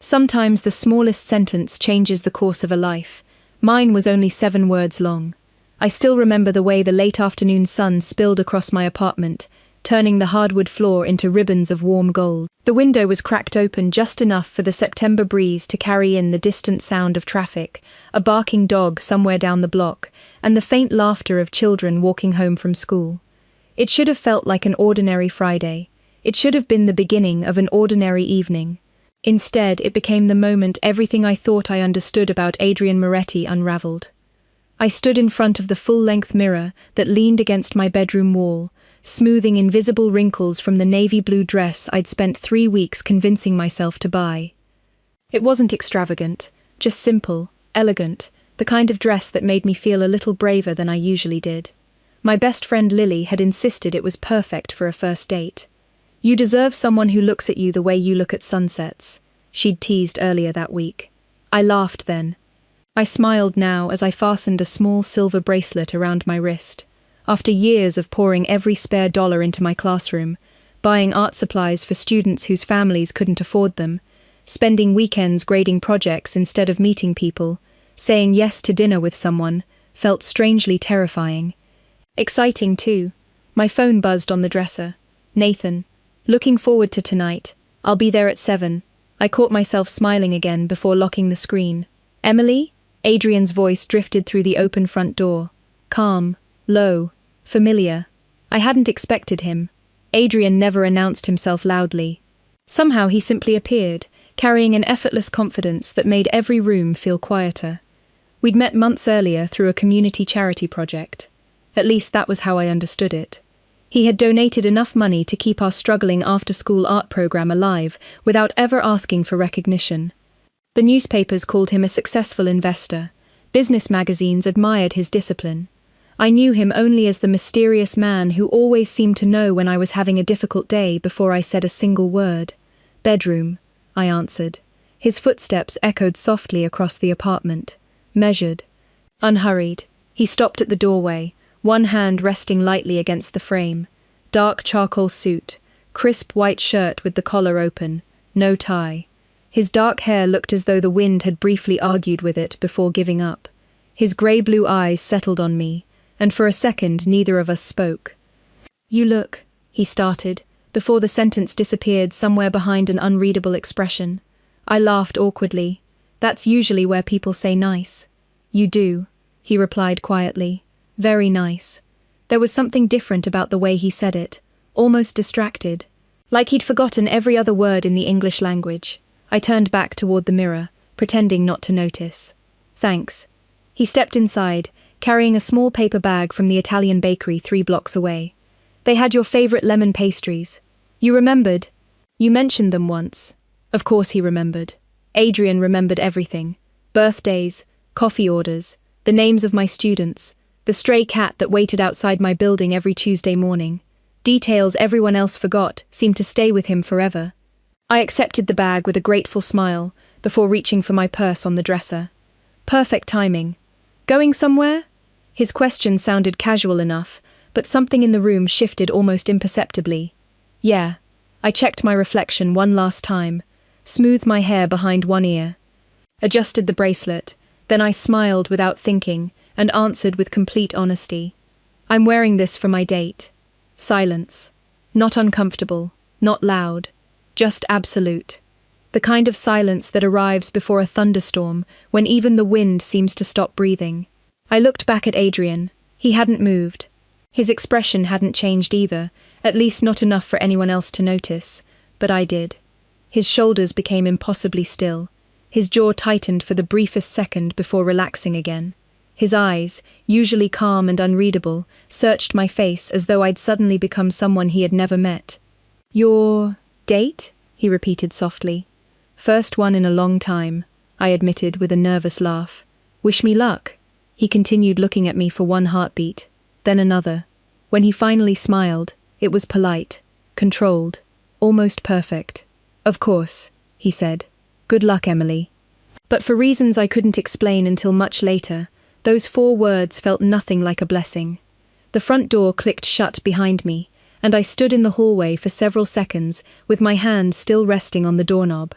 Sometimes the smallest sentence changes the course of a life. Mine was only 7 words long. I still remember the way the late afternoon sun spilled across my apartment, turning the hardwood floor into ribbons of warm gold. The window was cracked open just enough for the September breeze to carry in the distant sound of traffic, a barking dog somewhere down the block, and the faint laughter of children walking home from school. It should have felt like an ordinary Friday. It should have been the beginning of an ordinary evening. Instead, it became the moment everything I thought I understood about Adrian Moretti unraveled. I stood in front of the full-length mirror that leaned against my bedroom wall, smoothing invisible wrinkles from the navy blue dress I'd spent 3 weeks convincing myself to buy. It wasn't extravagant, just simple, elegant, the kind of dress that made me feel a little braver than I usually did. My best friend Lily had insisted it was perfect for a first date. "You deserve someone who looks at you the way you look at sunsets," she'd teased earlier that week. I laughed then. I smiled now as I fastened a small silver bracelet around my wrist. After years of pouring every spare dollar into my classroom, buying art supplies for students whose families couldn't afford them, spending weekends grading projects instead of meeting people, saying yes to dinner with someone, felt strangely terrifying. Exciting too. My phone buzzed on the dresser. "Nathan. Looking forward to tonight. I'll be there at 7. I caught myself smiling again before locking the screen. "Emily?" Adrian's voice drifted through the open front door. Calm, low, familiar. I hadn't expected him. Adrian never announced himself loudly. Somehow he simply appeared, carrying an effortless confidence that made every room feel quieter. We'd met months earlier through a community charity project. At least that was how I understood it. He had donated enough money to keep our struggling after-school art program alive without ever asking for recognition. The newspapers called him a successful investor. Business magazines admired his discipline. I knew him only as the mysterious man who always seemed to know when I was having a difficult day before I said a single word. "Bedroom," I answered. His footsteps echoed softly across the apartment. Measured. Unhurried. He stopped at the doorway, one hand resting lightly against the frame. Dark charcoal suit, crisp white shirt with the collar open, no tie. His dark hair looked as though the wind had briefly argued with it before giving up. His grey-blue eyes settled on me, and for a second neither of us spoke. "You look," he started, before the sentence disappeared somewhere behind an unreadable expression. I laughed awkwardly. That's usually where people say nice. "You do," he replied quietly. "Very nice." There was something different about the way he said it, almost distracted, like he'd forgotten every other word in the English language. I turned back toward the mirror, pretending not to notice. "Thanks." He stepped inside, carrying a small paper bag from the Italian bakery 3 blocks away. "They had your favorite lemon pastries. You remembered? You mentioned them once." Of course he remembered. Adrian remembered everything. Birthdays, coffee orders, the names of my students, the stray cat that waited outside my building every Tuesday morning. Details everyone else forgot seemed to stay with him forever. I accepted the bag with a grateful smile before reaching for my purse on the dresser. Perfect timing. "Going somewhere?" His question sounded casual enough, but something in the room shifted almost imperceptibly. "Yeah." I checked my reflection one last time, smoothed my hair behind one ear, adjusted the bracelet, then I smiled without thinking and answered with complete honesty. "I'm wearing this for my date." Silence. Not uncomfortable, not loud, just absolute. The kind of silence that arrives before a thunderstorm when even the wind seems to stop breathing. I looked back at Adrian. He hadn't moved. His expression hadn't changed either, at least not enough for anyone else to notice, but I did. His shoulders became impossibly still. His jaw tightened for the briefest second before relaxing again. His eyes, usually calm and unreadable, searched my face as though I'd suddenly become someone he had never met. "Your date?" he repeated softly. "First one in a long time," I admitted with a nervous laugh. "Wish me luck." He continued looking at me for one heartbeat, then another. When he finally smiled, it was polite, controlled, almost perfect. "Of course," he said. "Good luck, Emily." But for reasons I couldn't explain until much later, those 4 words felt nothing like a blessing. The front door clicked shut behind me, and I stood in the hallway for several seconds with my hand still resting on the doorknob.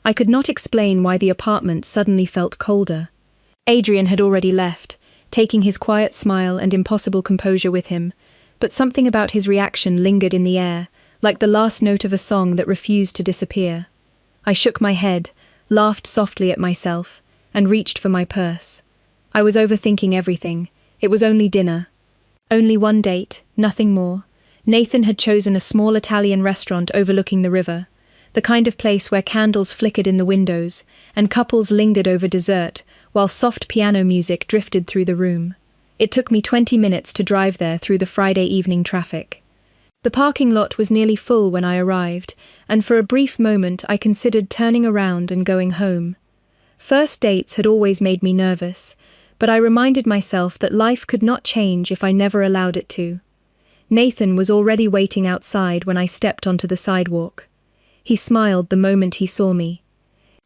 I could not explain why the apartment suddenly felt colder. Adrian had already left, taking his quiet smile and impossible composure with him, but something about his reaction lingered in the air, like the last note of a song that refused to disappear. I shook my head, laughed softly at myself, and reached for my purse. I was overthinking everything. It was only dinner. Only one date, nothing more. Nathan had chosen a small Italian restaurant overlooking the river, the kind of place where candles flickered in the windows and couples lingered over dessert while soft piano music drifted through the room. It took me 20 minutes to drive there through the Friday evening traffic. The parking lot was nearly full when I arrived, and for a brief moment I considered turning around and going home. First dates had always made me nervous, but I reminded myself that life could not change if I never allowed it to. Nathan was already waiting outside when I stepped onto the sidewalk. He smiled the moment he saw me.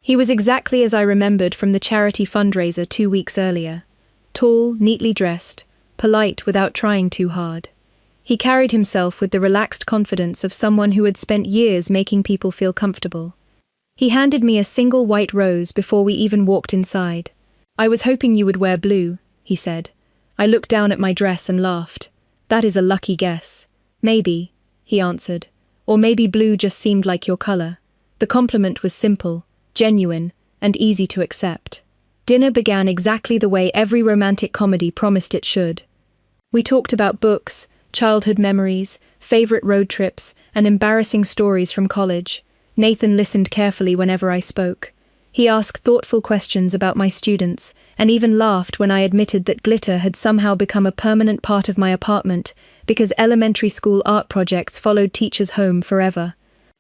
He was exactly as I remembered from the charity fundraiser 2 weeks earlier. Tall, neatly dressed, polite without trying too hard. He carried himself with the relaxed confidence of someone who had spent years making people feel comfortable. He handed me a single white rose before we even walked inside. "I was hoping you would wear blue," he said. I looked down at my dress and laughed. "That is a lucky guess." "Maybe," he answered. "Or maybe blue just seemed like your color." The compliment was simple, genuine, and easy to accept. Dinner began exactly the way every romantic comedy promised it should. We talked about books, childhood memories, favorite road trips, and embarrassing stories from college. Nathan listened carefully whenever I spoke. He asked thoughtful questions about my students, and even laughed when I admitted that glitter had somehow become a permanent part of my apartment because elementary school art projects followed teachers home forever.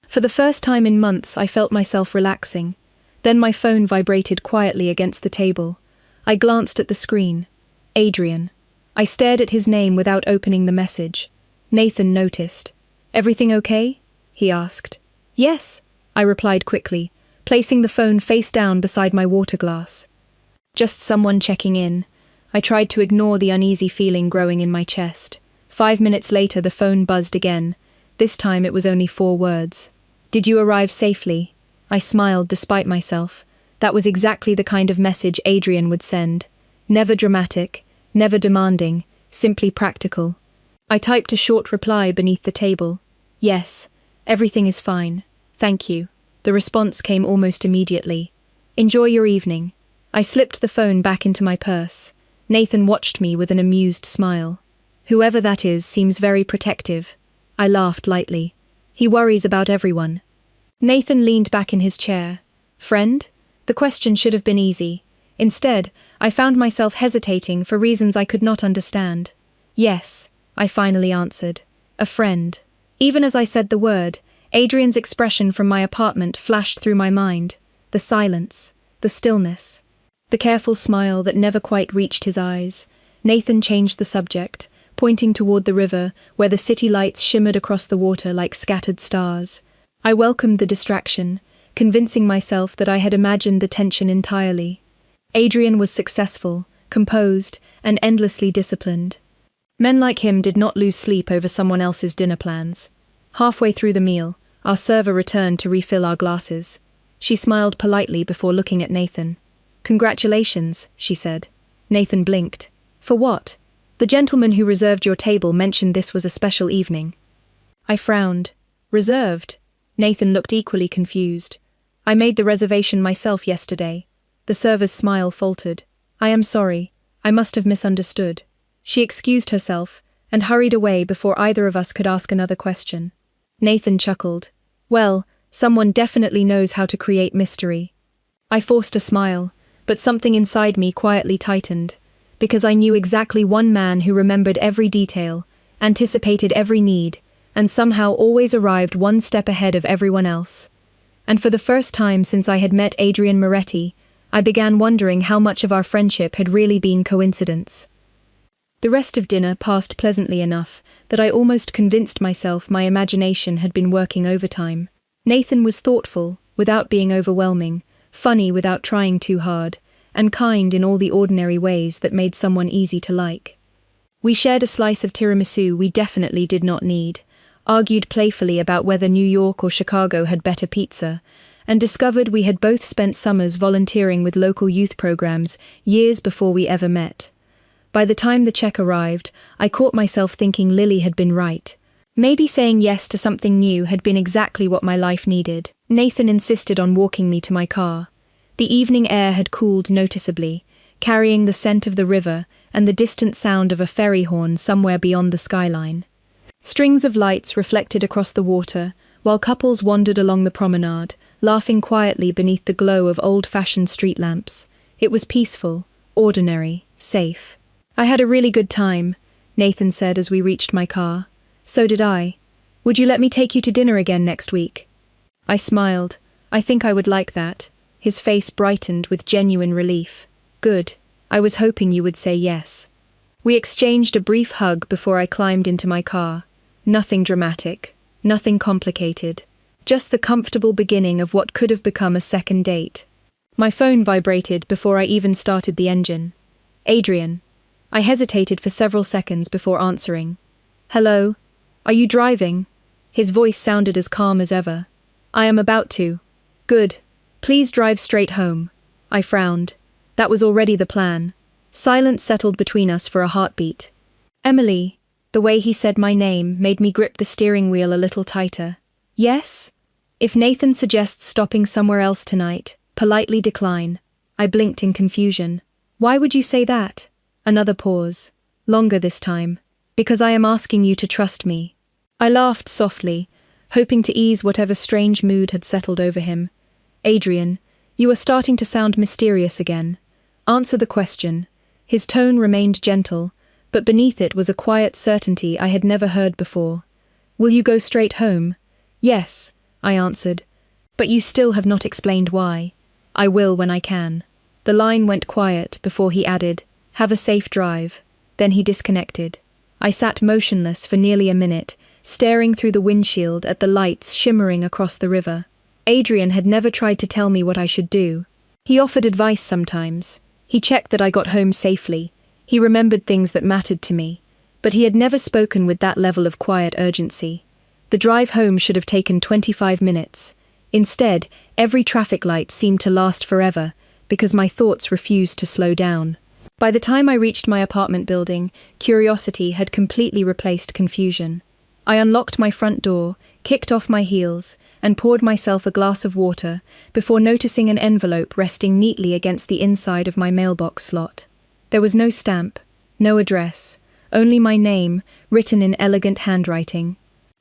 For the first time in months, I felt myself relaxing. Then my phone vibrated quietly against the table. I glanced at the screen. Adrian. I stared at his name without opening the message. Nathan noticed. "Everything okay?" he asked. "Yes," I replied quickly, placing the phone face down beside my water glass. Just someone checking in. I tried to ignore the uneasy feeling growing in my chest. 5 minutes later, the phone buzzed again. This time it was only 4 words. "Did you arrive safely?" I smiled despite myself. That was exactly the kind of message Adrian would send. Never dramatic, never demanding, simply practical. I typed a short reply beneath the table. "Yes, everything is fine. Thank you." The response came almost immediately. "Enjoy your evening." I slipped the phone back into my purse. Nathan watched me with an amused smile. "Whoever that is seems very protective." I laughed lightly. "He worries about everyone." Nathan leaned back in his chair. "Friend?" The question should have been easy. Instead, I found myself hesitating for reasons I could not understand. "Yes," I finally answered. "A friend." Even as I said the word, Adrian's expression from my apartment flashed through my mind. The silence, the stillness, the careful smile that never quite reached his eyes. Nathan changed the subject, pointing toward the river, where the city lights shimmered across the water like scattered stars. I welcomed the distraction, convincing myself that I had imagined the tension entirely. Adrian was successful, composed, and endlessly disciplined. Men like him did not lose sleep over someone else's dinner plans. Halfway through the meal, our server returned to refill our glasses. She smiled politely before looking at Nathan. "Congratulations," she said. Nathan blinked. "For what?" "The gentleman who reserved your table mentioned this was a special evening." I frowned. "Reserved?" Nathan looked equally confused. "I made the reservation myself yesterday." The server's smile faltered. "I am sorry. I must have misunderstood." She excused herself and hurried away before either of us could ask another question. Nathan chuckled. "Well, someone definitely knows how to create mystery." I forced a smile, but something inside me quietly tightened, because I knew exactly one man who remembered every detail, anticipated every need, and somehow always arrived one step ahead of everyone else. And for the first time since I had met Adrian Moretti, I began wondering how much of our friendship had really been coincidence. The rest of dinner passed pleasantly enough that I almost convinced myself my imagination had been working overtime. Nathan was thoughtful, without being overwhelming, funny without trying too hard, and kind in all the ordinary ways that made someone easy to like. We shared a slice of tiramisu we definitely did not need, argued playfully about whether New York or Chicago had better pizza, and discovered we had both spent summers volunteering with local youth programs years before we ever met. By the time the check arrived, I caught myself thinking Lily had been right. Maybe saying yes to something new had been exactly what my life needed. Nathan insisted on walking me to my car. The evening air had cooled noticeably, carrying the scent of the river and the distant sound of a ferry horn somewhere beyond the skyline. Strings of lights reflected across the water, while couples wandered along the promenade, laughing quietly beneath the glow of old-fashioned street lamps. It was peaceful, ordinary, safe. "I had a really good time," Nathan said as we reached my car. "So did I. Would you let me take you to dinner again next week?" I smiled. "I think I would like that." His face brightened with genuine relief. "Good. I was hoping you would say yes." We exchanged a brief hug before I climbed into my car. Nothing dramatic, nothing complicated, just the comfortable beginning of what could have become a second date. My phone vibrated before I even started the engine. "Adrian." I hesitated for several seconds before answering. "Hello? Are you driving?" His voice sounded as calm as ever. "I am about to." "Good. Please drive straight home." I frowned. That was already the plan. Silence settled between us for a heartbeat. "Emily." The way he said my name made me grip the steering wheel a little tighter. "Yes?" "If Nathan suggests stopping somewhere else tonight, politely decline." I blinked in confusion. "Why would you say that?" Another pause. Longer this time. "Because I am asking you to trust me." I laughed softly, hoping to ease whatever strange mood had settled over him. "Adrian, you are starting to sound mysterious again. Answer the question." His tone remained gentle, but beneath it was a quiet certainty I had never heard before. "Will you go straight home?" "Yes," I answered. "But you still have not explained why." "I will when I can." The line went quiet before he added, "Have a safe drive." Then he disconnected. I sat motionless for nearly a minute, staring through the windshield at the lights shimmering across the river. Adrian had never tried to tell me what I should do. He offered advice sometimes. He checked that I got home safely. He remembered things that mattered to me. But he had never spoken with that level of quiet urgency. The drive home should have taken 25 minutes. Instead, every traffic light seemed to last forever, because my thoughts refused to slow down. By the time I reached my apartment building, curiosity had completely replaced confusion. I unlocked my front door, kicked off my heels, and poured myself a glass of water before noticing an envelope resting neatly against the inside of my mailbox slot. There was no stamp, no address, only my name, written in elegant handwriting.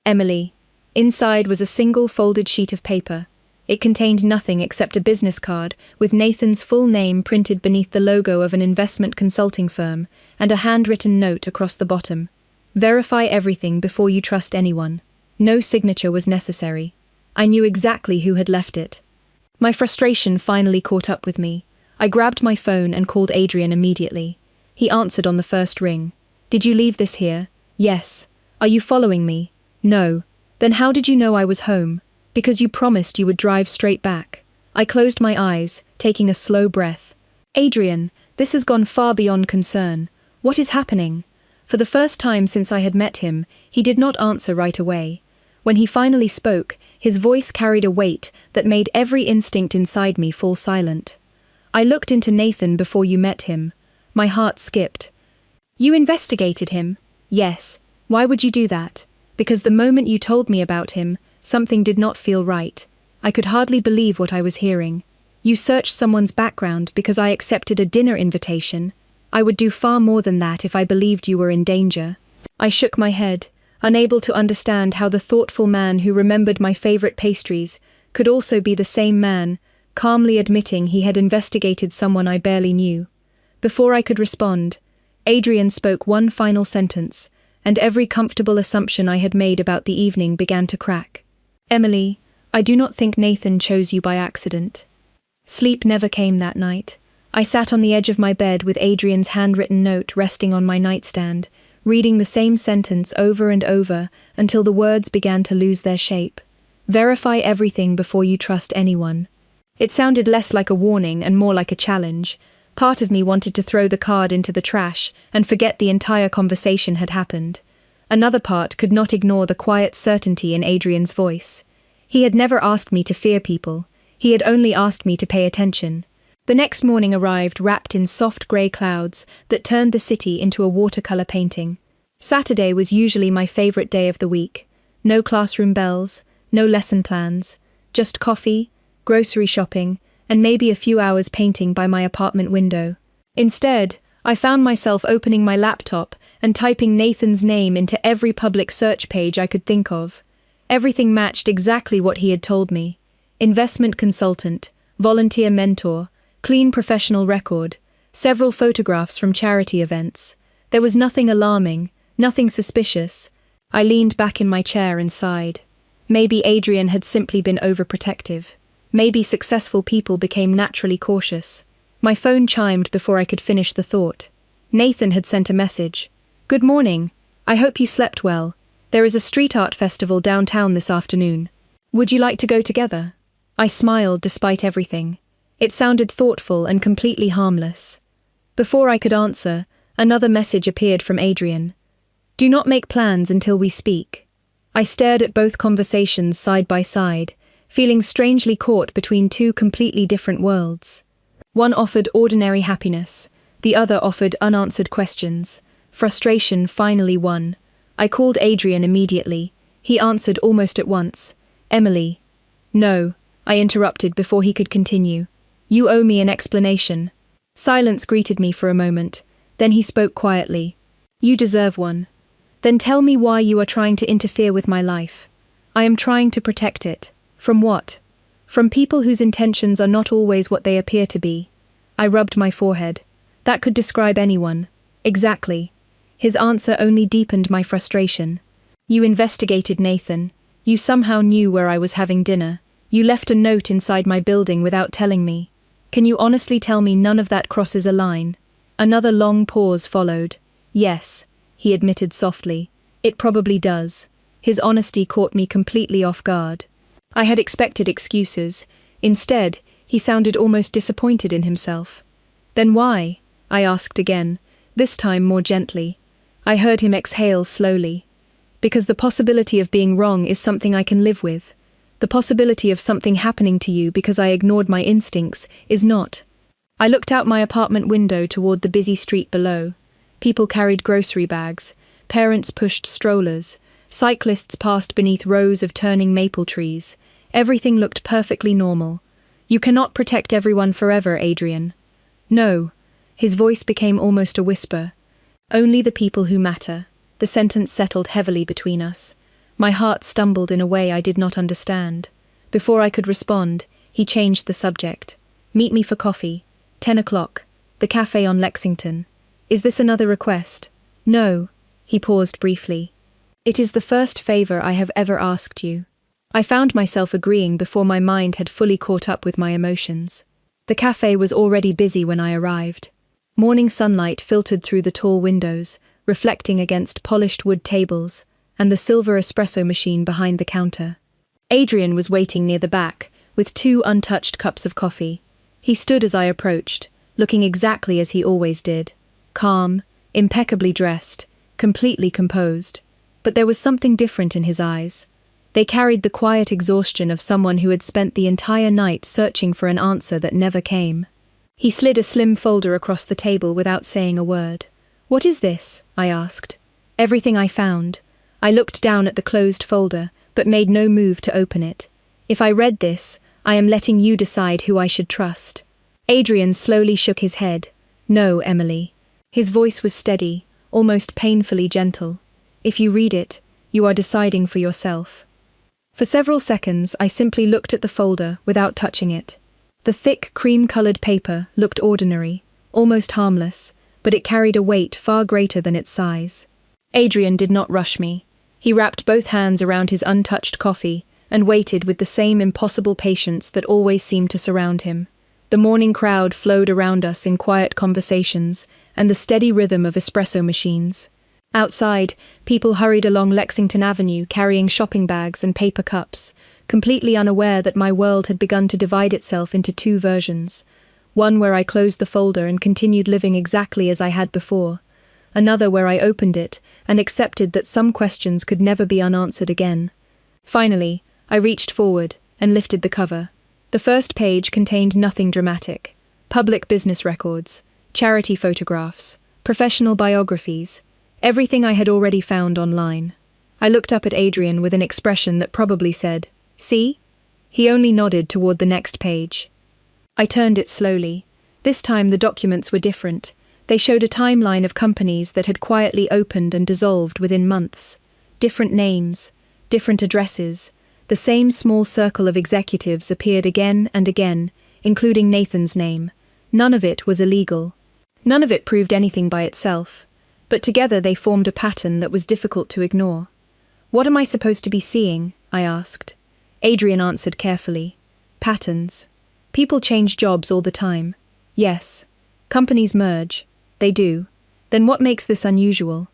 Emily. Inside was a single folded sheet of paper. It contained nothing except a business card with Nathan's full name printed beneath the logo of an investment consulting firm and a handwritten note across the bottom. "Verify everything before you trust anyone." No signature was necessary. I knew exactly who had left it. My frustration finally caught up with me. I grabbed my phone and called Adrian immediately. He answered on the first ring. "Did you leave this here?" "Yes." "Are you following me?" "No." "Then how did you know I was home?" "Because you promised you would drive straight back." I closed my eyes, taking a slow breath. "Adrian, this has gone far beyond concern. What is happening?" For the first time since I had met him, he did not answer right away. When he finally spoke, his voice carried a weight that made every instinct inside me fall silent. "I looked into Nathan before you met him." My heart skipped. "You investigated him?" "Yes." "Why would you do that?" "Because the moment you told me about him, something did not feel right. I could hardly believe what I was hearing. You searched someone's background because I accepted a dinner invitation. I would do far more than that if I believed you were in danger." I shook my head, unable to understand how the thoughtful man who remembered my favorite pastries could also be the same man, calmly admitting he had investigated someone I barely knew. Before I could respond, Adrian spoke one final sentence, and every comfortable assumption I had made about the evening began to crack. "Emily, I do not think Nathan chose you by accident." Sleep never came that night. I sat on the edge of my bed with Adrian's handwritten note resting on my nightstand, reading the same sentence over and over until the words began to lose their shape. "Verify everything before you trust anyone." It sounded less like a warning and more like a challenge. Part of me wanted to throw the card into the trash and forget the entire conversation had happened. Another part could not ignore the quiet certainty in Adrian's voice. He had never asked me to fear people. He had only asked me to pay attention. The next morning arrived wrapped in soft grey clouds that turned the city into a watercolour painting. Saturday was usually my favourite day of the week. No classroom bells, no lesson plans, just coffee, grocery shopping, and maybe a few hours painting by my apartment window. Instead, I found myself opening my laptop and typing Nathan's name into every public search page I could think of. Everything matched exactly what he had told me. Investment consultant, volunteer mentor, clean professional record, several photographs from charity events. There was nothing alarming, nothing suspicious. I leaned back in my chair and sighed. Maybe Adrian had simply been overprotective. Maybe successful people became naturally cautious. My phone chimed before I could finish the thought. Nathan had sent a message. "Good morning. I hope you slept well. There is a street art festival downtown this afternoon. Would you like to go together?" I smiled despite everything. It sounded thoughtful and completely harmless. Before I could answer, another message appeared from Adrian. "Do not make plans until we speak." I stared at both conversations side by side, feeling strangely caught between two completely different worlds. One offered ordinary happiness, the other offered unanswered questions. Frustration finally won. I called Adrian immediately. He answered almost at once. "Emily." "No," I interrupted before he could continue. "You owe me an explanation." Silence greeted me for a moment. Then he spoke quietly. "You deserve one." "Then tell me why you are trying to interfere with my life." "I am trying to protect it." "From what?" "From people whose intentions are not always what they appear to be." I rubbed my forehead. That could describe anyone. Exactly. His answer only deepened my frustration. "You investigated Nathan. You somehow knew where I was having dinner. You left a note inside my building without telling me. Can you honestly tell me none of that crosses a line?" Another long pause followed. "Yes," he admitted softly. "It probably does." His honesty caught me completely off guard. I had expected excuses. Instead, he sounded almost disappointed in himself. "Then why?" I asked again, this time more gently. I heard him exhale slowly. "Because the possibility of being wrong is something I can live with. The possibility of something happening to you because I ignored my instincts is not." I looked out my apartment window toward the busy street below. People carried grocery bags, parents pushed strollers, cyclists passed beneath rows of turning maple trees. Everything looked perfectly normal. "You cannot protect everyone forever, Adrian." "No." His voice became almost a whisper. "Only the people who matter." The sentence settled heavily between us. My heart stumbled in a way I did not understand. Before I could respond, he changed the subject. "Meet me for coffee. 10 o'clock. The cafe on Lexington." "Is this another request?" "No." He paused briefly. "It is the first favor I have ever asked you." I found myself agreeing before my mind had fully caught up with my emotions. The cafe was already busy when I arrived. Morning sunlight filtered through the tall windows, reflecting against polished wood tables, and the silver espresso machine behind the counter. Adrian was waiting near the back, with 2 untouched cups of coffee. He stood as I approached, looking exactly as he always did. Calm, impeccably dressed, completely composed. But there was something different in his eyes. They carried the quiet exhaustion of someone who had spent the entire night searching for an answer that never came. He slid a slim folder across the table without saying a word. "What is this?" I asked. "Everything I found." I looked down at the closed folder, but made no move to open it. "If I read this, I am letting you decide who I should trust." Adrian slowly shook his head. "No, Emily." His voice was steady, almost painfully gentle. "If you read it, you are deciding for yourself." For several seconds, I simply looked at the folder without touching it. The thick, cream-colored paper looked ordinary, almost harmless, but it carried a weight far greater than its size. Adrian did not rush me. He wrapped both hands around his untouched coffee and waited with the same impossible patience that always seemed to surround him. The morning crowd flowed around us in quiet conversations and the steady rhythm of espresso machines. Outside, people hurried along Lexington Avenue carrying shopping bags and paper cups, completely unaware that my world had begun to divide itself into 2 versions. One where I closed the folder and continued living exactly as I had before. Another where I opened it and accepted that some questions could never be unanswered again. Finally, I reached forward and lifted the cover. The first page contained nothing dramatic. Public business records, charity photographs, professional biographies, everything I had already found online. I looked up at Adrian with an expression that probably said, "See?" He only nodded toward the next page. I turned it slowly. This time the documents were different. They showed a timeline of companies that had quietly opened and dissolved within months. Different names, different addresses. The same small circle of executives appeared again and again, including Nathan's name. None of it was illegal. None of it proved anything by itself. But together they formed a pattern that was difficult to ignore. "What am I supposed to be seeing?" I asked. Adrian answered carefully. "Patterns. People change jobs all the time. Yes. Companies merge. They do. Then what makes this unusual?"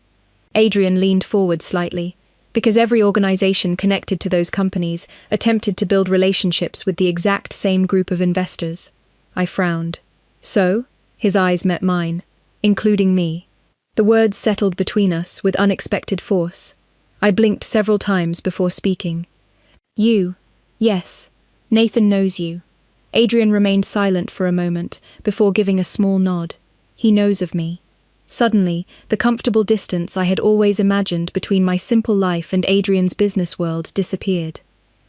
Adrian leaned forward slightly. "Because every organization connected to those companies attempted to build relationships with the exact same group of investors." I frowned. "So?" His eyes met mine. "Including me." The words settled between us with unexpected force. I blinked several times before speaking. "You. Yes. Nathan knows you." Adrian remained silent for a moment before giving a small nod. "He knows of me." Suddenly, the comfortable distance I had always imagined between my simple life and Adrian's business world disappeared.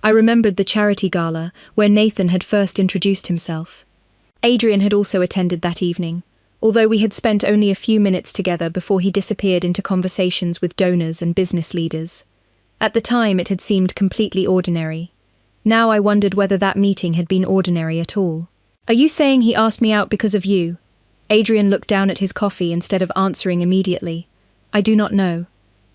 I remembered the charity gala where Nathan had first introduced himself. Adrian had also attended that evening, although we had spent only a few minutes together before he disappeared into conversations with donors and business leaders. At the time it had seemed completely ordinary. Now I wondered whether that meeting had been ordinary at all. "Are you saying he asked me out because of you?" Adrian looked down at his coffee instead of answering immediately. "I do not know.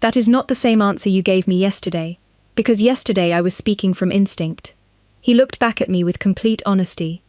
That is not the same answer you gave me yesterday, because yesterday I was speaking from instinct." He looked back at me with complete honesty.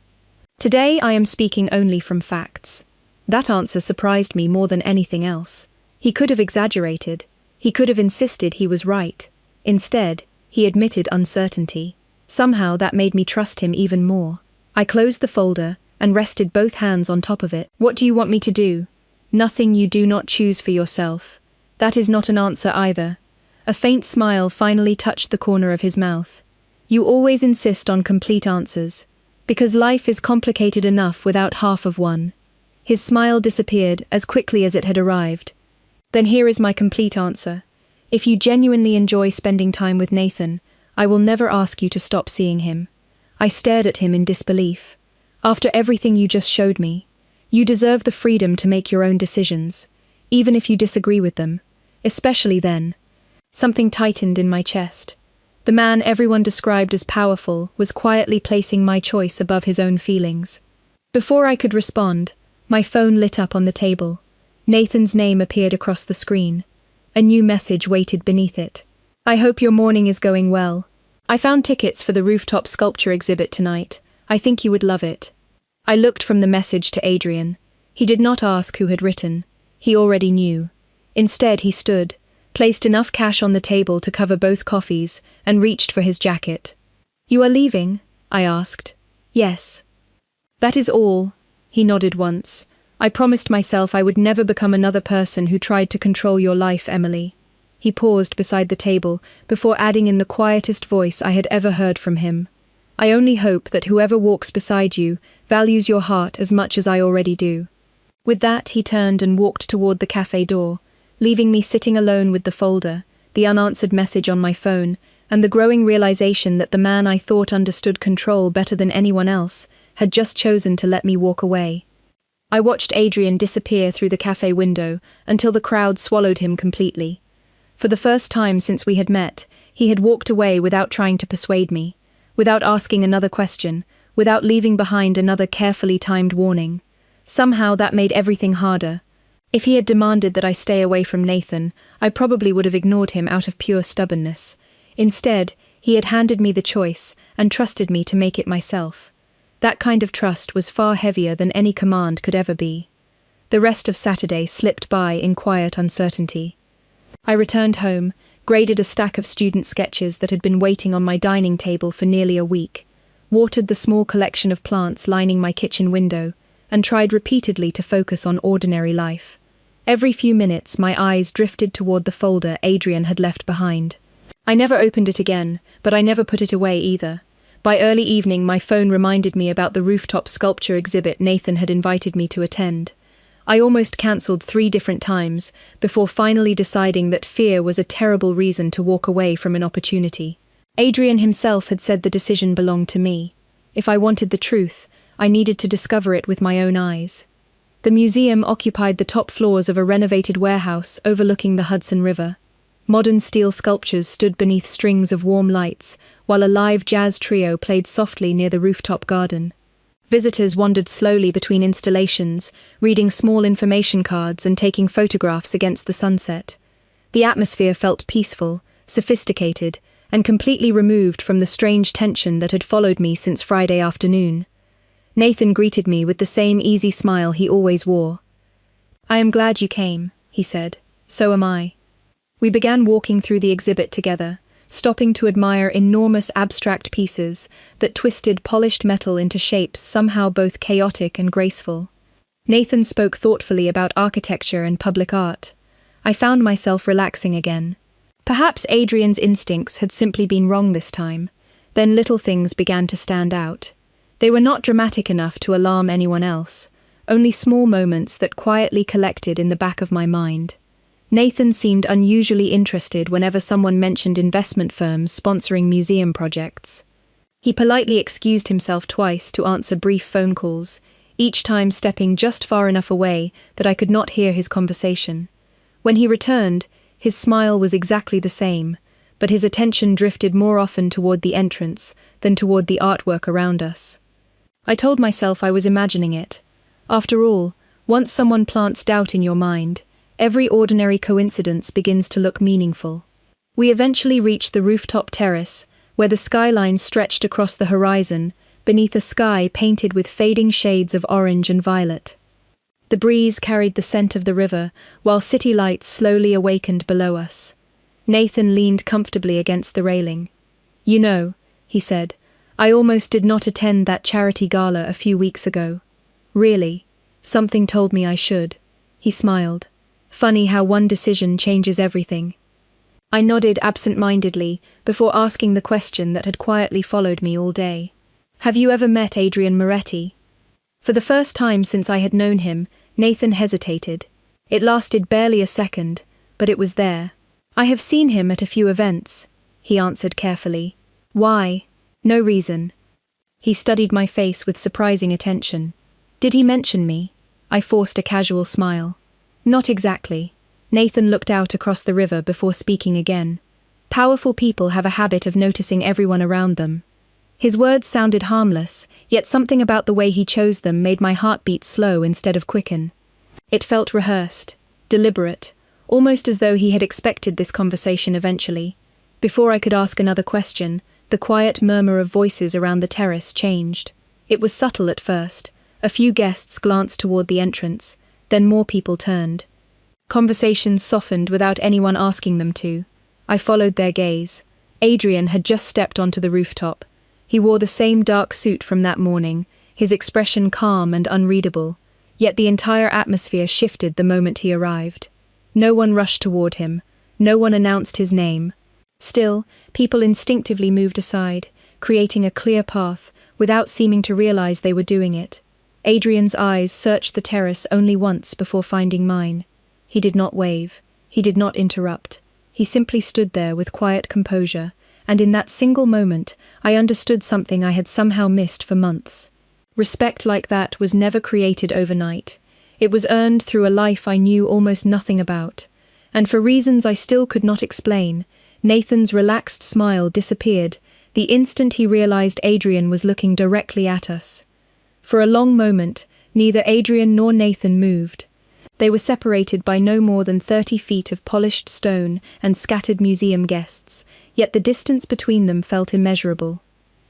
"Today I am speaking only from facts." That answer surprised me more than anything else. He could have exaggerated. He could have insisted he was right. Instead, he admitted uncertainty. Somehow that made me trust him even more. I closed the folder and rested both hands on top of it. "What do you want me to do?" "Nothing you do not choose for yourself." That is not an answer either. A faint smile finally touched the corner of his mouth. "You always insist on complete answers, because life is complicated enough without half of one." His smile disappeared as quickly as it had arrived. "Then here is my complete answer. If you genuinely enjoy spending time with Nathan, I will never ask you to stop seeing him." I stared at him in disbelief. "After everything you just showed me, you deserve the freedom to make your own decisions, even if you disagree with them, especially then." Something tightened in my chest. The man everyone described as powerful was quietly placing my choice above his own feelings. Before I could respond, my phone lit up on the table. Nathan's name appeared across the screen. A new message waited beneath it. "I hope your morning is going well. I found tickets for the rooftop sculpture exhibit tonight. I think you would love it." I looked from the message to Adrian. He did not ask who had written. He already knew. Instead he stood, placed enough cash on the table to cover both coffees, and reached for his jacket. "You are leaving?" I asked. "Yes." "That is all." He nodded once. "I promised myself I would never become another person who tried to control your life, Emily." He paused beside the table before adding in the quietest voice I had ever heard from him. "I only hope that whoever walks beside you values your heart as much as I already do." With that, he turned and walked toward the cafe door, leaving me sitting alone with the folder, the unanswered message on my phone, and the growing realization that the man I thought understood control better than anyone else had just chosen to let me walk away. I watched Adrian disappear through the cafe window until the crowd swallowed him completely. For the first time since we had met, he had walked away without trying to persuade me, without asking another question, without leaving behind another carefully timed warning. Somehow that made everything harder. If he had demanded that I stay away from Nathan, I probably would have ignored him out of pure stubbornness. Instead, he had handed me the choice and trusted me to make it myself. That kind of trust was far heavier than any command could ever be. The rest of Saturday slipped by in quiet uncertainty. I returned home, graded a stack of student sketches that had been waiting on my dining table for nearly a week, watered the small collection of plants lining my kitchen window, and tried repeatedly to focus on ordinary life. Every few minutes my eyes drifted toward the folder Adrian had left behind. I never opened it again, but I never put it away either. By early evening, my phone reminded me about the rooftop sculpture exhibit Nathan had invited me to attend. I almost cancelled 3 different times, before finally deciding that fear was a terrible reason to walk away from an opportunity. Adrian himself had said the decision belonged to me. If I wanted the truth, I needed to discover it with my own eyes. The museum occupied the top floors of a renovated warehouse overlooking the Hudson River. Modern steel sculptures stood beneath strings of warm lights, while a live jazz trio played softly near the rooftop garden. Visitors wandered slowly between installations, reading small information cards and taking photographs against the sunset. The atmosphere felt peaceful, sophisticated, and completely removed from the strange tension that had followed me since Friday afternoon. Nathan greeted me with the same easy smile he always wore. "I am glad you came," he said. "So am I." We began walking through the exhibit together, stopping to admire enormous abstract pieces that twisted polished metal into shapes somehow both chaotic and graceful. Nathan spoke thoughtfully about architecture and public art. I found myself relaxing again. Perhaps Adrian's instincts had simply been wrong this time. Then little things began to stand out. They were not dramatic enough to alarm anyone else, only small moments that quietly collected in the back of my mind. Nathan seemed unusually interested whenever someone mentioned investment firms sponsoring museum projects. He politely excused himself twice to answer brief phone calls, each time stepping just far enough away that I could not hear his conversation. When he returned, his smile was exactly the same, but his attention drifted more often toward the entrance than toward the artwork around us. I told myself I was imagining it. After all, once someone plants doubt in your mind, every ordinary coincidence begins to look meaningful. We eventually reached the rooftop terrace, where the skyline stretched across the horizon, beneath a sky painted with fading shades of orange and violet. The breeze carried the scent of the river, while city lights slowly awakened below us. Nathan leaned comfortably against the railing. "You know," he said, "I almost did not attend that charity gala a few weeks ago. Really, something told me I should." He smiled. "Funny how one decision changes everything." I nodded absent-mindedly before asking the question that had quietly followed me all day. "Have you ever met Adrian Moretti?" For the first time since I had known him, Nathan hesitated. It lasted barely a second, but it was there. "I have seen him at a few events," he answered carefully. "Why?" "No reason." He studied my face with surprising attention. "Did he mention me?" I forced a casual smile. "Not exactly." Nathan looked out across the river before speaking again. "Powerful people have a habit of noticing everyone around them." His words sounded harmless, yet something about the way he chose them made my heart beat slow instead of quicken. It felt rehearsed, deliberate, almost as though he had expected this conversation eventually. Before I could ask another question, the quiet murmur of voices around the terrace changed. It was subtle at first. A few guests glanced toward the entrance, then more people turned. Conversations softened without anyone asking them to. I followed their gaze. Adrian had just stepped onto the rooftop. He wore the same dark suit from that morning, his expression calm and unreadable, yet the entire atmosphere shifted the moment he arrived. No one rushed toward him. No one announced his name. Still, people instinctively moved aside, creating a clear path, without seeming to realize they were doing it. Adrian's eyes searched the terrace only once before finding mine. He did not wave. He did not interrupt. He simply stood there with quiet composure, and in that single moment, I understood something I had somehow missed for months. Respect like that was never created overnight. It was earned through a life I knew almost nothing about. And for reasons I still could not explain, Nathan's relaxed smile disappeared the instant he realized Adrian was looking directly at us. For a long moment, neither Adrian nor Nathan moved. They were separated by no more than 30 feet of polished stone and scattered museum guests, yet the distance between them felt immeasurable.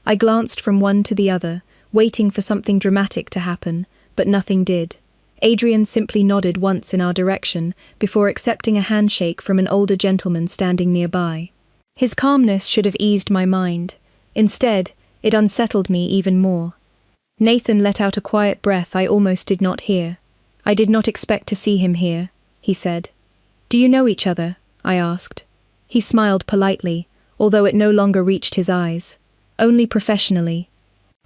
I glanced from one to the other, waiting for something dramatic to happen, but nothing did. Adrian simply nodded once in our direction before accepting a handshake from an older gentleman standing nearby. His calmness should have eased my mind. Instead, it unsettled me even more. Nathan let out a quiet breath I almost did not hear. "I did not expect to see him here," he said. "Do you know each other?" I asked. He smiled politely, although it no longer reached his eyes. only professionally.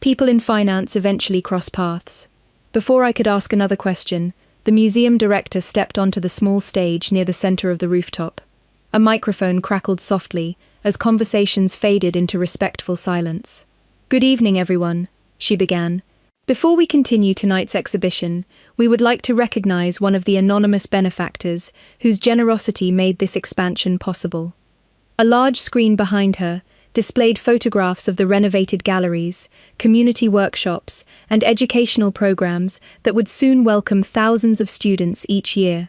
People in finance eventually cross paths. Before I could ask another question, the museum director stepped onto the small stage near the center of the rooftop. A microphone crackled softly as conversations faded into respectful silence. "Good evening, everyone," she began. "Before we continue tonight's exhibition, we would like to recognize one of the anonymous benefactors whose generosity made this expansion possible." A large screen behind her displayed photographs of the renovated galleries, community workshops, and educational programs that would soon welcome thousands of students each year.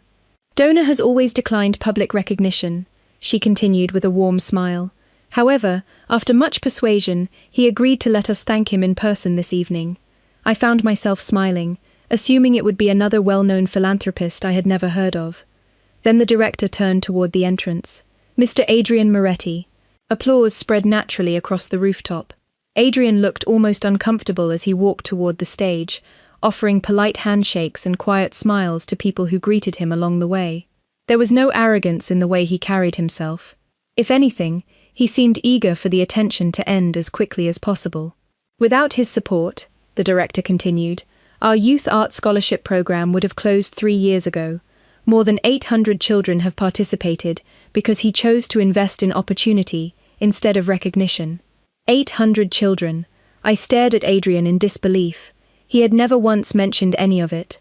"Donor has always declined public recognition," she continued with a warm smile. "However, after much persuasion, he agreed to let us thank him in person this evening." I found myself smiling, assuming it would be another well-known philanthropist I had never heard of. Then the director turned toward the entrance. "Mr. Adrian Moretti." Applause spread naturally across the rooftop. Adrian looked almost uncomfortable as he walked toward the stage, offering polite handshakes and quiet smiles to people who greeted him along the way. There was no arrogance in the way he carried himself. If anything, he seemed eager for the attention to end as quickly as possible. "Without his support," the director continued, "our youth art scholarship program would have closed 3 years ago. More than 800 children have participated because he chose to invest in opportunity instead of recognition." 800 children. I stared at Adrian in disbelief. He had never once mentioned any of it.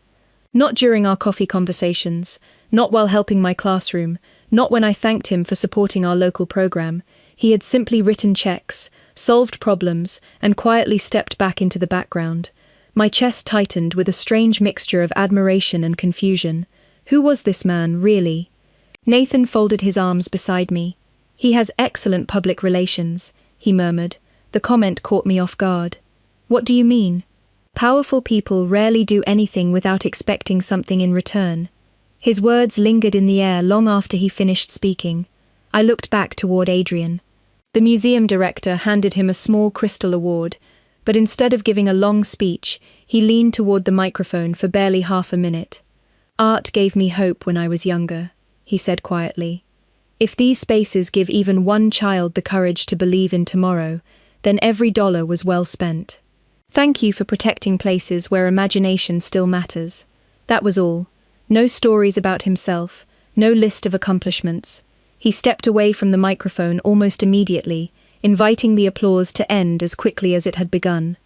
Not during our coffee conversations, not while helping my classroom, not when I thanked him for supporting our local program. He had simply written checks, solved problems, and quietly stepped back into the background. My chest tightened with a strange mixture of admiration and confusion. Who was this man, really? Nathan folded his arms beside me. "He has excellent public relations," he murmured. The comment caught me off guard. "What do you mean?" "Powerful people rarely do anything without expecting something in return." His words lingered in the air long after he finished speaking. I looked back toward Adrian. The museum director handed him a small crystal award, but instead of giving a long speech, he leaned toward the microphone for barely half a minute. "Art gave me hope when I was younger," he said quietly. "If these spaces give even one child the courage to believe in tomorrow, then every dollar was well spent. Thank you for protecting places where imagination still matters." That was all. No stories about himself, no list of accomplishments. He stepped away from the microphone almost immediately, inviting the applause to end as quickly as it had begun.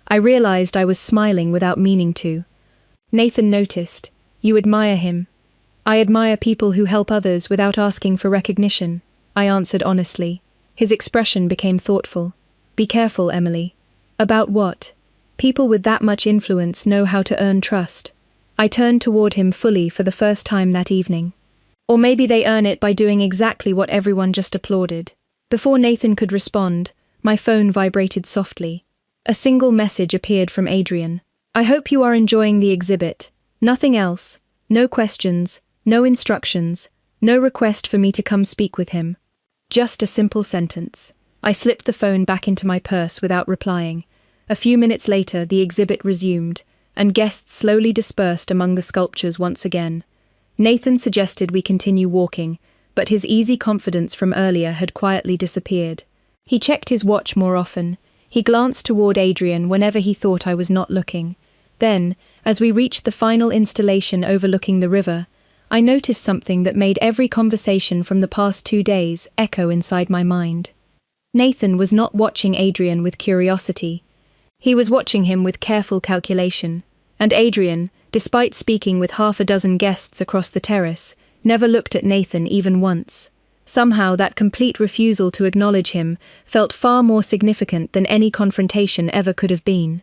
I realized I was smiling without meaning to. Nathan noticed. "You admire him." "I admire people who help others without asking for recognition," I answered honestly. His expression became thoughtful. "Be careful, Emily." "About what?" "People with that much influence know how to earn trust." I turned toward him fully for the first time that evening. "Or maybe they earn it by doing exactly what everyone just applauded." Before Nathan could respond, my phone vibrated softly. A single message appeared from Adrian. "I hope you are enjoying the exhibit. Nothing else. No questions, no instructions, no request for me to come speak with him." Just a simple sentence. I slipped the phone back into my purse without replying. A few minutes later, the exhibit resumed, and guests slowly dispersed among the sculptures once again. Nathan suggested we continue walking, but his easy confidence from earlier had quietly disappeared. He checked his watch more often. He glanced toward Adrian whenever he thought I was not looking. Then, as we reached the final installation overlooking the river, I noticed something that made every conversation from the past 2 days echo inside my mind. Nathan was not watching Adrian with curiosity. He was watching him with careful calculation, and Adrian, despite speaking with half a dozen guests across the terrace, never looked at Nathan even once. Somehow that complete refusal to acknowledge him felt far more significant than any confrontation ever could have been.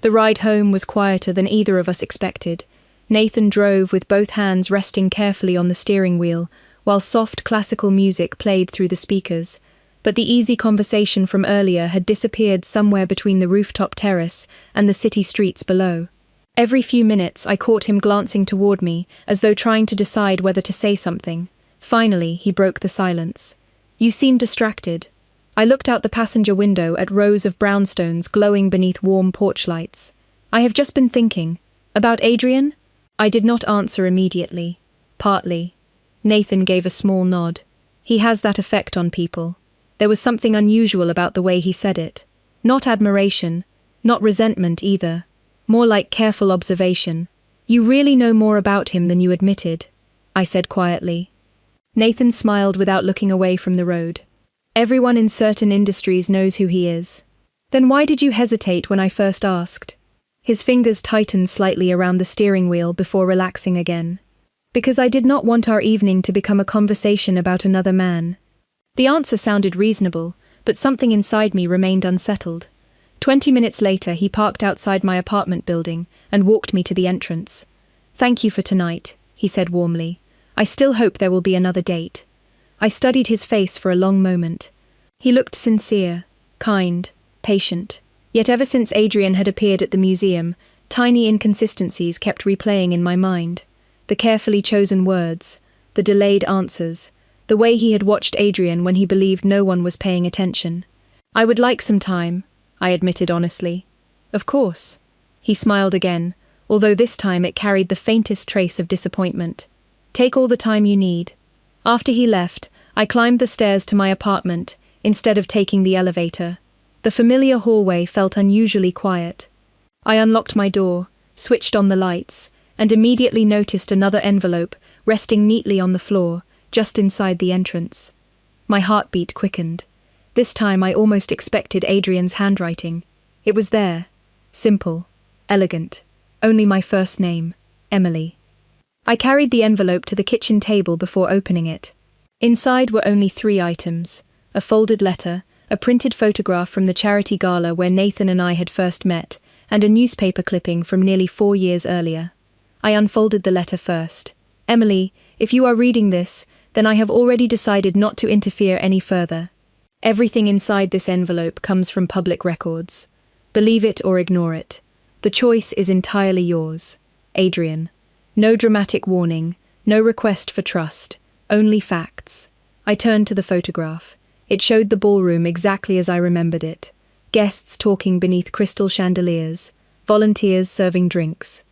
The ride home was quieter than either of us expected. Nathan drove with both hands resting carefully on the steering wheel, while soft classical music played through the speakers. But the easy conversation from earlier had disappeared somewhere between the rooftop terrace and the city streets below. Every few minutes I caught him glancing toward me, as though trying to decide whether to say something. Finally, he broke the silence. "You seem distracted." I looked out the passenger window at rows of brownstones glowing beneath warm porch lights. "I have just been thinking. About Adrian?" I did not answer immediately. "Partly." Nathan gave a small nod. "He has that effect on people." There was something unusual about the way he said it. Not admiration, not resentment either. More like careful observation. You really know more about him than you admitted, I said quietly. Nathan smiled without looking away from the road. Everyone in certain industries knows who he is. Then why did you hesitate when I first asked? His fingers tightened slightly around the steering wheel before relaxing again. Because I did not want our evening to become a conversation about another man. The answer sounded reasonable, but something inside me remained unsettled. 20 minutes later, he parked outside my apartment building and walked me to the entrance. Thank you for tonight, he said warmly. I still hope there will be another date. I studied his face for a long moment. He looked sincere, kind, patient. Yet ever since Adrian had appeared at the museum, tiny inconsistencies kept replaying in my mind. The carefully chosen words, the delayed answers, the way he had watched Adrian when he believed no one was paying attention. I would like some time, I admitted honestly. Of course. He smiled again, although this time it carried the faintest trace of disappointment. Take all the time you need. After he left, I climbed the stairs to my apartment, instead of taking the elevator. The familiar hallway felt unusually quiet. I unlocked my door, switched on the lights, and immediately noticed another envelope resting neatly on the floor, just inside the entrance. My heartbeat quickened. This time I almost expected Adrian's handwriting. It was there. Simple. Elegant. Only my first name. Emily. I carried the envelope to the kitchen table before opening it. Inside were only 3 items. A folded letter, a printed photograph from the charity gala where Nathan and I had first met, and a newspaper clipping from nearly 4 years earlier. I unfolded the letter first. Emily, if you are reading this, then I have already decided not to interfere any further. Everything inside this envelope comes from public records. Believe it or ignore it. The choice is entirely yours. Adrian. No dramatic warning, no request for trust, only facts. I turned to the photograph. It showed the ballroom exactly as I remembered it. Guests talking beneath crystal chandeliers, volunteers serving drinks.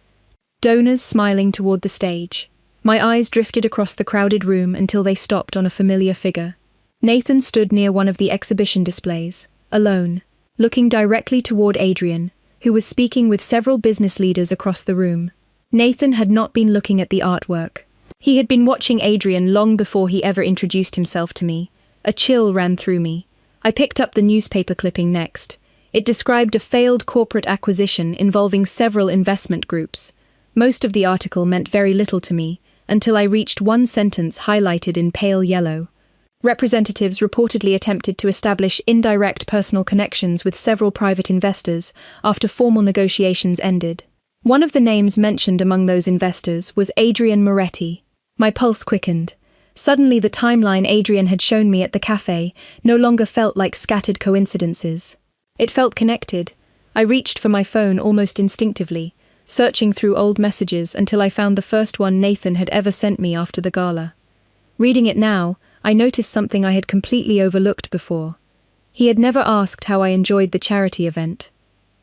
Donors smiling toward the stage. My eyes drifted across the crowded room until they stopped on a familiar figure. Nathan stood near one of the exhibition displays, alone, looking directly toward Adrian, who was speaking with several business leaders across the room. Nathan had not been looking at the artwork. He had been watching Adrian long before he ever introduced himself to me. A chill ran through me. I picked up the newspaper clipping next. It described a failed corporate acquisition involving several investment groups. Most of the article meant very little to me, until I reached one sentence highlighted in pale yellow. Representatives reportedly attempted to establish indirect personal connections with several private investors after formal negotiations ended. One of the names mentioned among those investors was Adrian Moretti. My pulse quickened. Suddenly the timeline Adrian had shown me at the cafe no longer felt like scattered coincidences. It felt connected. I reached for my phone almost instinctively, searching through old messages until I found the first one Nathan had ever sent me after the gala. Reading it now, I noticed something I had completely overlooked before. He had never asked how I enjoyed the charity event.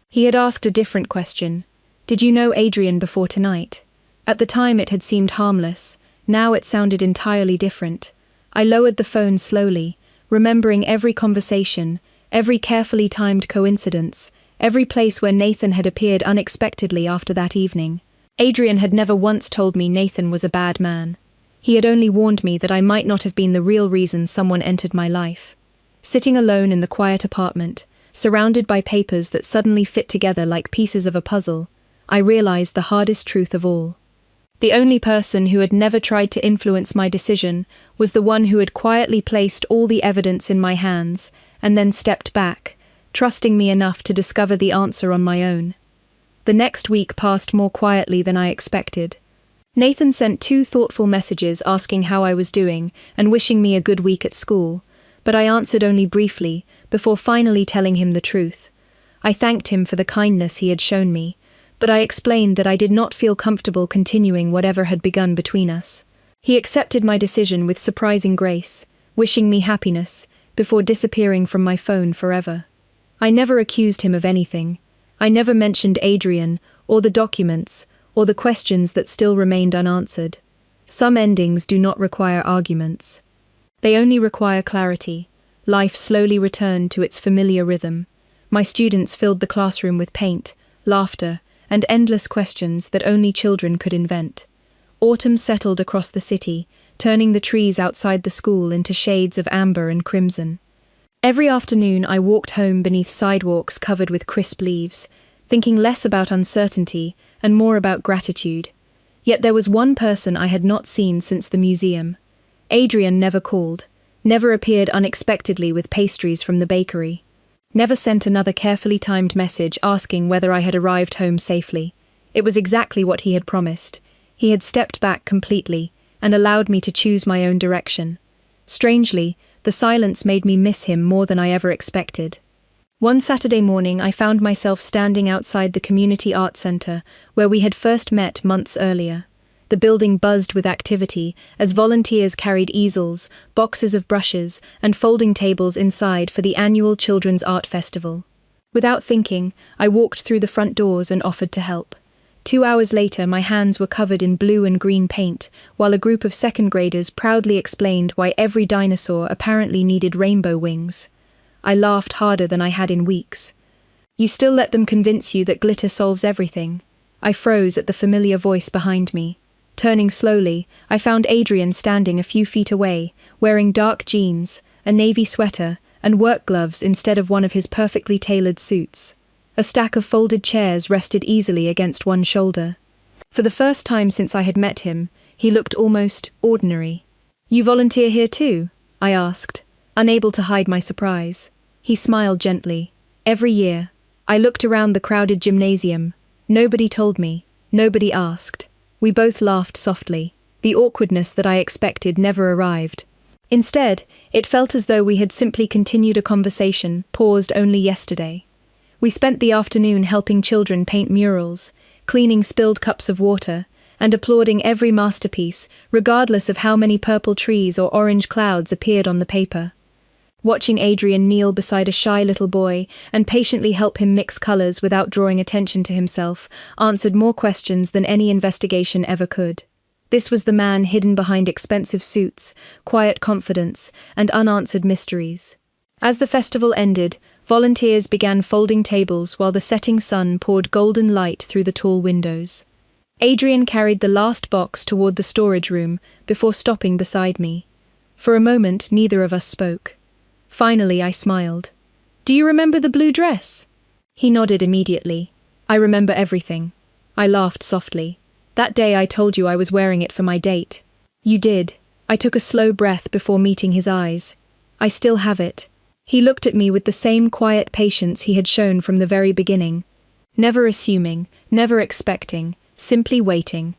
He had asked a different question. Did you know Adrian before tonight? At the time it had seemed harmless. Now it sounded entirely different. I lowered the phone slowly, remembering every conversation, every carefully timed coincidence, every place where Nathan had appeared unexpectedly after that evening. Adrian had never once told me Nathan was a bad man. He had only warned me that I might not have been the real reason someone entered my life. Sitting alone in the quiet apartment, surrounded by papers that suddenly fit together like pieces of a puzzle, I realized the hardest truth of all. The only person who had never tried to influence my decision was the one who had quietly placed all the evidence in my hands and then stepped back, trusting me enough to discover the answer on my own. The next week passed more quietly than I expected. Nathan sent 2 thoughtful messages asking how I was doing and wishing me a good week at school, but I answered only briefly, before finally telling him the truth. I thanked him for the kindness he had shown me, but I explained that I did not feel comfortable continuing whatever had begun between us. He accepted my decision with surprising grace, wishing me happiness, before disappearing from my phone forever. I never accused him of anything. I never mentioned Adrian, or the documents, or the questions that still remained unanswered. Some endings do not require arguments. They only require clarity. Life slowly returned to its familiar rhythm. My students filled the classroom with paint, laughter, and endless questions that only children could invent. Autumn settled across the city, turning the trees outside the school into shades of amber and crimson. Every afternoon I walked home beneath sidewalks covered with crisp leaves, thinking less about uncertainty and more about gratitude. Yet there was one person I had not seen since the museum. Adrian never called, never appeared unexpectedly with pastries from the bakery, never sent another carefully timed message asking whether I had arrived home safely. It was exactly what he had promised. He had stepped back completely and allowed me to choose my own direction. Strangely, the silence made me miss him more than I ever expected. One Saturday morning I found myself standing outside the Community Art Center, where we had first met months earlier. The building buzzed with activity as volunteers carried easels, boxes of brushes, and folding tables inside for the annual Children's Art Festival. Without thinking, I walked through the front doors and offered to help. 2 hours later, my hands were covered in blue and green paint, while a group of second graders proudly explained why every dinosaur apparently needed rainbow wings. I laughed harder than I had in weeks. You still let them convince you that glitter solves everything. I froze at the familiar voice behind me. Turning slowly, I found Adrian standing a few feet away, wearing dark jeans, a navy sweater, and work gloves instead of one of his perfectly tailored suits. A stack of folded chairs rested easily against one shoulder. For the first time since I had met him, he looked almost ordinary. "You volunteer here too?" I asked, unable to hide my surprise. He smiled gently. "Every year." I looked around the crowded gymnasium. Nobody told me. Nobody asked. We both laughed softly. The awkwardness that I expected never arrived. Instead, it felt as though we had simply continued a conversation, paused only yesterday. We spent the afternoon helping children paint murals, cleaning spilled cups of water, and applauding every masterpiece, regardless of how many purple trees or orange clouds appeared on the paper. Watching Adrian kneel beside a shy little boy and patiently help him mix colors without drawing attention to himself answered more questions than any investigation ever could. This was the man hidden behind expensive suits, quiet confidence, and unanswered mysteries. As the festival ended, volunteers began folding tables while the setting sun poured golden light through the tall windows. Adrian carried the last box toward the storage room before stopping beside me. For a moment, neither of us spoke. Finally, I smiled. "Do you remember the blue dress?" He nodded immediately. "I remember everything." I laughed softly. "That day I told you I was wearing it for my date." "You did." I took a slow breath before meeting his eyes. "I still have it." He looked at me with the same quiet patience he had shown from the very beginning. Never assuming, never expecting, simply waiting.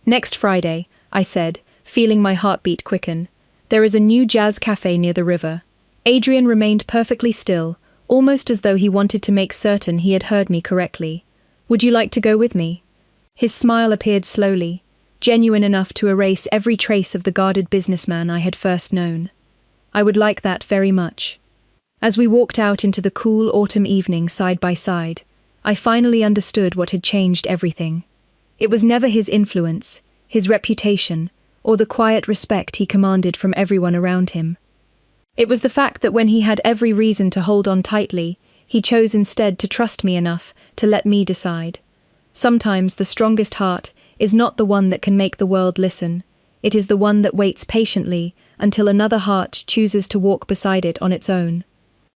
"Next Friday," I said, feeling my heartbeat quicken. "There is a new jazz cafe near the river." Adrian remained perfectly still, almost as though he wanted to make certain he had heard me correctly. "Would you like to go with me?" His smile appeared slowly, genuine enough to erase every trace of the guarded businessman I had first known. "I would like that very much." As we walked out into the cool autumn evening side by side, I finally understood what had changed everything. It was never his influence, his reputation, or the quiet respect he commanded from everyone around him. It was the fact that when he had every reason to hold on tightly, he chose instead to trust me enough to let me decide. Sometimes the strongest heart is not the one that can make the world listen. It is the one that waits patiently until another heart chooses to walk beside it on its own.